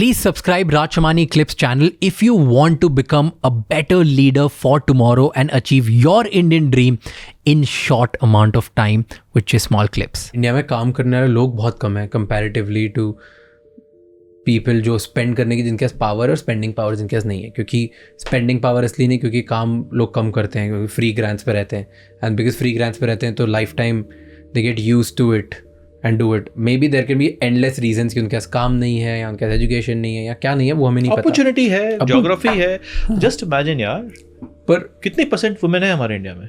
Please subscribe Rajshamani Clips channel if you want to become a better leader for tomorrow and achieve your Indian dream in short amount of time with just small clips. India में काम करने वाले लोग बहुत कम है comparatively to people जो spend करने की जिनके पास पावर और स्पेंडिंग पावर जिनके पास नहीं है, क्योंकि स्पेंडिंग पावर इसलिए नहीं क्योंकि काम लोग कम करते हैं क्योंकि फ्री ग्रांट्स पे रहते हैं, एंड बिकॉज फ्री ग्रांट्स पे रहते हैं तो lifetime they get use to it and do it. Maybe there can be endless reasons कि उनके पास काम नहीं है या उनके पास एजुकेशन नहीं है या क्या नहीं है, वो हमें नहीं पता. अपॉर्चुनिटी है, ज्योग्राफी है. जस्ट इमेजिन यार, पर कितनी परसेंट वुमेन है हमारे इंडिया में?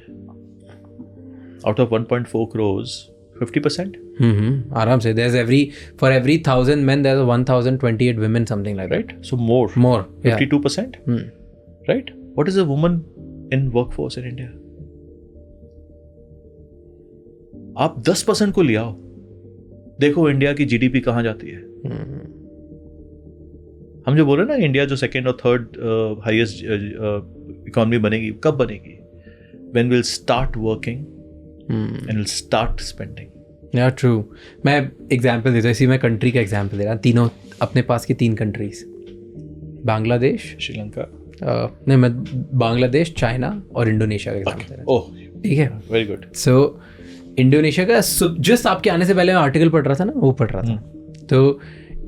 Out of 1.4 crores 50%. आराम से. For every 1,000 men there's 1,028 women, something like that. Right? So more. 52%. Right? What is a woman in workforce in India? आप 10% को ले आओ, देखो इंडिया की जीडीपी कहाँ जाती है. हम जो बोल रहे हैं ना, इंडिया जो सेकेंड और थर्ड हाईएस्ट इकोनॉमी बनेगी, कब बनेगी? When we'll start working and we'll start spending. Yeah, true. मैं एग्जाम्पल देता हूँ, इसी मैं कंट्री का एग्जाम्पल दे रहा हूँ. तीनों अपने पास की 3 कंट्रीज, बांग्लादेश, श्रीलंका, नहीं मैं बांग्लादेश, चाइना और इंडोनेशिया का एग्जाम्पल दे रहा हूँ. ओह ठीक है, वेरी गुड. सो इंडोनेशिया का जस्ट आपके आने से पहले मैं आर्टिकल पढ़ रहा था ना, वो पढ़ रहा था. तो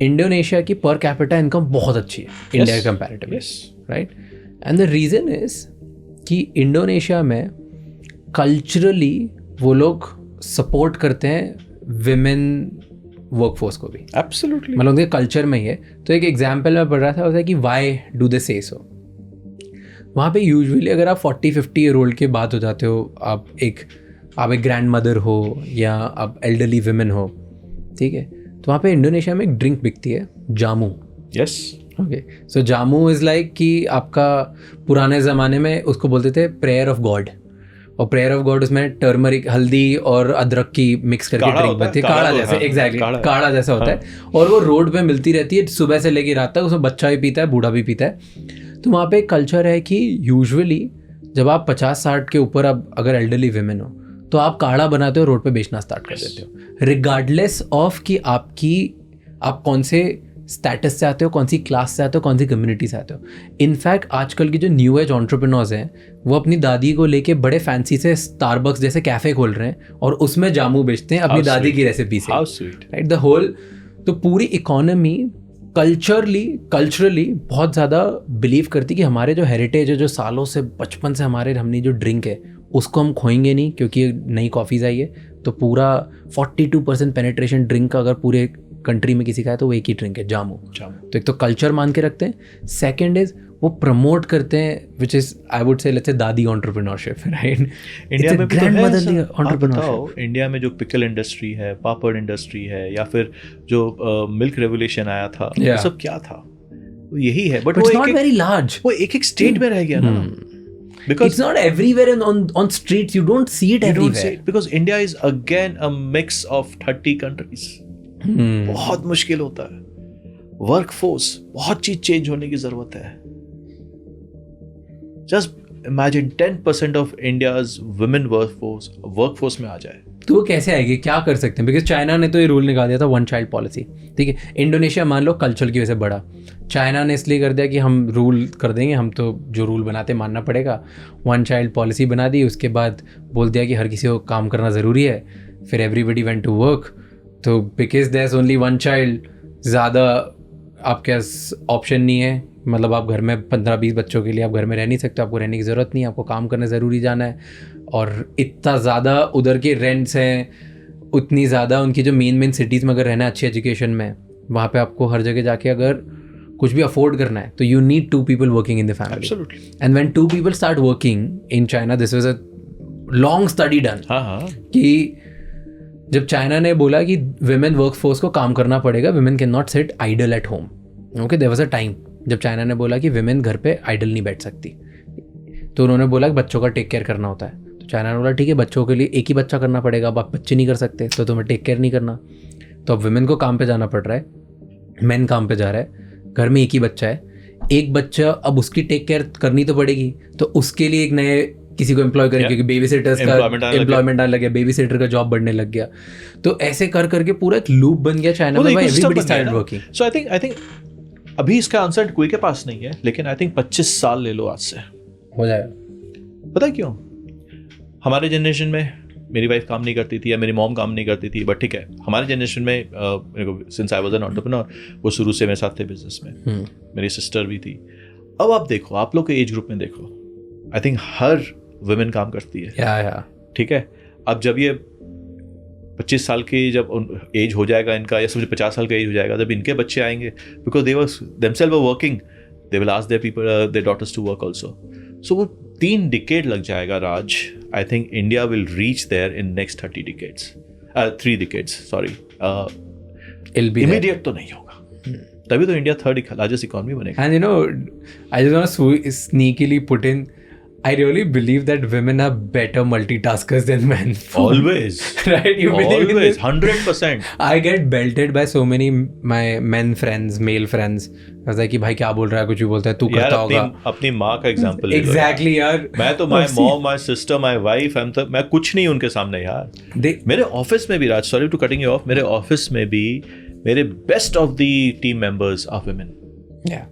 इंडोनेशिया की पर कैपिटा इनकम बहुत अच्छी है इंडिया के comparatively, right? And the reason is कि इंडोनेशिया में कल्चरली वो लोग सपोर्ट करते हैं विमेन वर्कफोर्स को भी. एब्सोल्युटली, मतलब उनके कल्चर में ही है. तो एक एग्जाम्पल मैं पढ़ रहा था, वो था कि वाई डू दे से सो. वहाँ पे यूजुअली अगर आप 40-50 ईयर ओल्ड के बाद हो जाते हो, आप एक ग्रैंड मदर हो या आप एल्डरली विमेन हो, ठीक है, तो वहाँ पे इंडोनेशिया में एक ड्रिंक बिकती है, jamu. Yes, okay. So jamu is like कि आपका पुराने ज़माने में उसको बोलते थे प्रेयर ऑफ गॉड, और प्रेयर ऑफ गॉड उसमें टर्मरिक, हल्दी और अदरक की मिक्स करके ड्रिंक बनती है, काढ़ा जैसे. एग्जैक्टली काढ़ा जैसा होता है, और वो रोड पे मिलती रहती है सुबह से लेकर रात तक. उसमें बच्चा भी पीता है, बूढ़ा भी पीता है. तो वहाँ पे एक कल्चर है कि यूजुअली जब आप 50-60 के ऊपर अब अगर एल्डरली विमेन हो तो आप काढ़ा बनाते हो, रोड पे बेचना स्टार्ट कर देते हो, रिगार्डलेस ऑफ कि आप कौन से स्टेटस से आते हो, कौन सी क्लास से आते हो, कौन सी कम्युनिटी से आते हो. इनफैक्ट आजकल की जो न्यू एज एंटरप्रेन्योर्स हैं वो अपनी दादी को लेके बड़े फैंसी से स्टारबक्स जैसे कैफे खोल रहे हैं और उसमें जामू बेचते हैं अपनी दादी की रेसिपी से. Right, the whole. तो पूरी इकोनॉमी कल्चरली बहुत ज़्यादा बिलीव करती कि हमारे जो हेरिटेज है, जो सालों से बचपन से हमने जो ड्रिंक है उसको हम खोएंगे नहीं, क्योंकि नई कॉफ़ीज आई है. तो पूरा 42% पेनिट्रेशन ड्रिंक का अगर पूरे कंट्री में किसी का है तो वो एक ही ड्रिंक है, जामू. तो एक तो कल्चर मान के रखते हैं. सेकंड इज वो प्रमोट करते हैं, which is I would say let's say दादी एंटरप्रेन्योरशिप, राइट? इंडिया में भी ग्रैंडमदरली एंटरप्रेन्योरशिप. इंडिया में जो पिकल इंडस्ट्री है, पापड़ इंडस्ट्री है, या फिर जो मिल्क रेवोल्यूशन आया था, वो सब क्या था? यही है, बट वो नॉट वेरी लार्ज. वो एक स्टेट में रह गया ना. Because it's not everywhere on streets. You don't see it everywhere. Because India is again a mix of 30 countries. बहुत मुश्किल होता है. वर्कफोर्स, बहुत चीज चेंज होने की जरूरत है. Just imagine 10% of India's women workforce में आ जाए तो वो कैसे आएगी? क्या कर सकते हैं? बिकॉज चाइना ने तो ये रूल निकाल दिया था, 1 child पॉलिसी. ठीक है, इंडोनेशिया मान लो कल्चर की वजह से बड़ा, चाइना ने इसलिए कर दिया कि हम रूल कर देंगे, हम तो जो रूल बनाते मानना पड़ेगा. 1 child पॉलिसी बना दी, उसके बाद बोल दिया कि हर किसी को काम करना ज़रूरी है. फिर एवरीबडी वेंट टू वर्क. तो because there is only 1 child, ज़्यादा आपके पास ऑप्शन नहीं है. मतलब आप घर में 15-20 बच्चों के लिए आप घर में रह नहीं सकते, आपको रहने की ज़रूरत नहीं है, आपको काम करना ज़रूरी जाना है. और इतना ज़्यादा उधर के रेंट्स हैं, उतनी ज़्यादा उनकी जो मेन सिटीज़ में अगर रहना है अच्छी एजुकेशन में, वहाँ पे आपको हर जगह जाके अगर कुछ भी अफोर्ड करना है तो you need 2 people working in the family. And when 2 people start working in China, this was a long study done कि जब चाइना ने बोला कि विमेन वर्कफोर्स को काम करना पड़ेगा, women can not sit idle at home. Okay, there was a time जब चाइना ने बोला कि विमेन घर पे आइडल नहीं बैठ सकती. तो उन्होंने बोला कि बच्चों का टेक केयर करना होता है. तो चाइना ने बोला ठीक है, बच्चों के लिए एक ही बच्चा करना पड़ेगा, अब आप बच्चे नहीं कर सकते तो तुम्हें टेक केयर नहीं करना. तो अब विमेन को काम पे जाना पड़ रहा है, मैन काम पे जा रहा है, घर में एक ही बच्चा है, एक बच्चा, अब उसकी टेक केयर करनी तो पड़ेगी. तो उसके लिए एक नए किसी को एम्प्लॉय करें, क्योंकि बेबी सिटर्स का एम्प्लॉयमेंट आने लग गया, बेबी सिटर का जॉब बढ़ने लग गया. तो ऐसे कर करके पूरा एक लूप बन गया चाइना में. Everybody started working. So I think अभी इसका आंसर कोई के पास नहीं है, लेकिन आई थिंक 25 साल ले लो आज से, हो जाएगा। पता है क्यों? हमारे जनरेशन में मेरी वाइफ काम नहीं करती थी या मेरी मॉम काम नहीं करती थी, बट ठीक है, हमारे जनरेशन में since I was an entrepreneur, वो शुरू से मेरे साथ थे बिजनेस में, मेरी सिस्टर भी थी। अब आप देखो, आप लोग के एज ग्रुप में देखो, आई थिंक हर वुमेन काम करती है, ठीक है। अब जब ये 25 साल की जब एज हो जाएगा इनका, या समझो 50 साल का एज हो जाएगा, जब इनके बच्चे आएंगे, because they were themselves were working, they will ask their people, their daughters to work also. So वो 3 डिकेड लग जाएगा Raj. I think India will reach there in next 30 decades, 3 decades, sorry. Immediate तो नहीं होगा, तभी तो इंडिया 3rd लार्जेस्ट इकोनॉमी बनेगा। And you know, I just want to sneakily put in, I really believe that women are better multitaskers than men. Always. Right? You believe in Always, this? 100%. I get belted by so many my men friends, male friends. I was like कि भाई क्या बोल रहा है, कुछ भी बोलता है, तू करता होगा। अपनी माँ का एग्जांपल ले लो। Exactly यार। मैं तो my mom, my sister, my wife, मैं कुछ नहीं उनके सामने यार। मेरे ऑफिस में भी Raj, sorry to cutting you off, मेरे ऑफिस में भी मेरे best of the team members are women. Yeah,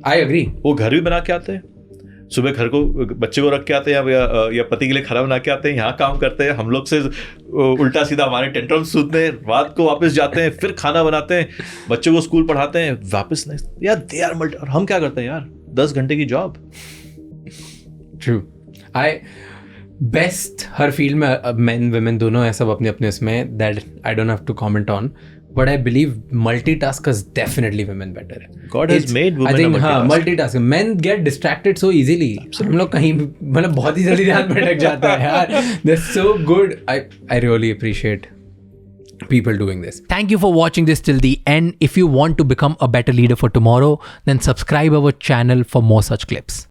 I agree. वो घर भी बना के आते हैं, सुबह घर को बच्चे को रख के आते हैं, या पति के लिए खाना बना के आते हैं, यहाँ काम करते हैं, हम लोग से उल्टा सीधा हमारे टेंट्रम सूतते हैं, रात को वापस जाते हैं, फिर खाना बनाते हैं, बच्चों को स्कूल पढ़ाते हैं, वापस नहीं यार, दे आर मल्टी। और हम क्या करते हैं यार, 10 घंटे की जॉब। True. बेस्ट हर फील्ड में मेन वुमेन दोनों है, सब अपने अपने उसमें, that I don't have to comment on, but I believe multitaskers definitely women better है। God has made women I think हाँ, multitask. multitasking. Men get distracted so easily. हम लोग कहीं मतलब बहुत ही जल्दी ध्यान भटक जाता है यार। That's so good. I really appreciate people doing this. Thank you for watching this till the end. If you want to become a better leader for tomorrow, then subscribe our channel for more such clips.